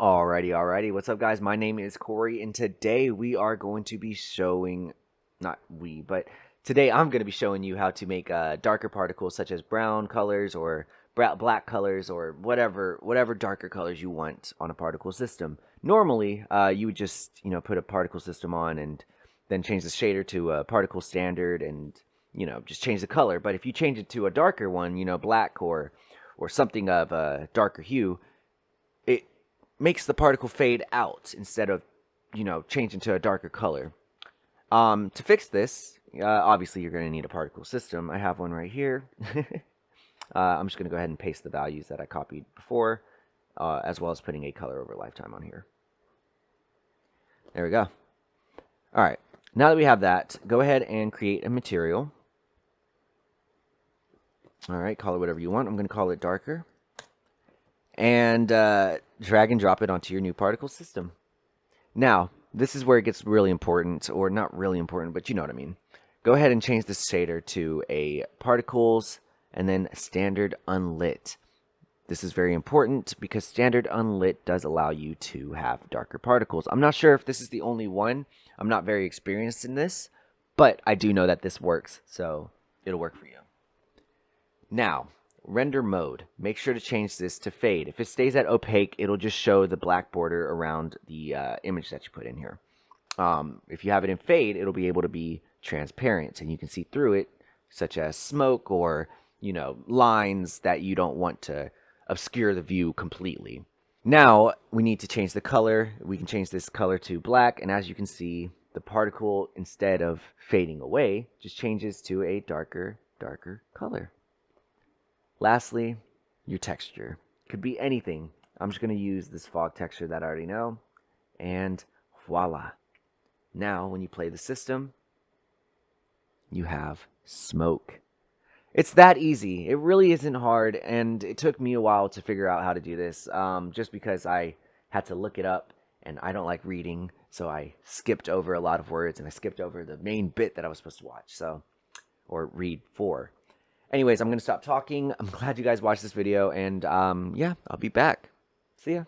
Alrighty. What's up, guys? My name is Corey, and today we are going to be showing, not we, but today I'm going to be showing you how to make darker particles such as brown colors or black colors or whatever darker colors you want on a particle system. Normally, you would just put a particle system on and then change the shader to a particle standard and just change the color. But if you change it to a darker one, black or something of a darker hue, it makes the particle fade out instead of, changing to a darker color. To fix this, obviously you're going to need a particle system. I have one right here. I'm just going to go ahead and paste the values that I copied before, as well as putting a color over lifetime on here. There we go. All right, now that we have that, go ahead and create a material. All right, call it whatever you want. I'm going to call it darker. And drag and drop it onto your new particle system. Now, this is where it gets really important, or not really important, but you know what I mean. Go ahead and change this shader to a particles and then standard unlit. This is very important because standard unlit does allow you to have darker particles. I'm not sure if this is the only one. I'm not very experienced in this, but I do know that this works, so it'll work for you. Now, render mode. Make sure to change this to fade. If it stays at opaque, it'll just show the black border around the image that you put in here. If you have it in fade, it'll be able to be transparent and you can see through it, such as smoke or lines that you don't want to obscure the view completely. Now we need to change the color. We can change this color to black, and as you can see, the particle, instead of fading away, just changes to a darker color. Lastly, your texture. Could be anything. I'm just going to use this fog texture that I already know. And voila. Now, when you play the system, you have smoke. It's that easy. It really isn't hard, and it took me a while to figure out how to do this, just because I had to look it up, and I don't like reading, so I skipped over a lot of words, and I skipped over the main bit that I was supposed to watch, or read for. Anyways, I'm going to stop talking. I'm glad you guys watched this video, and yeah, I'll be back. See ya.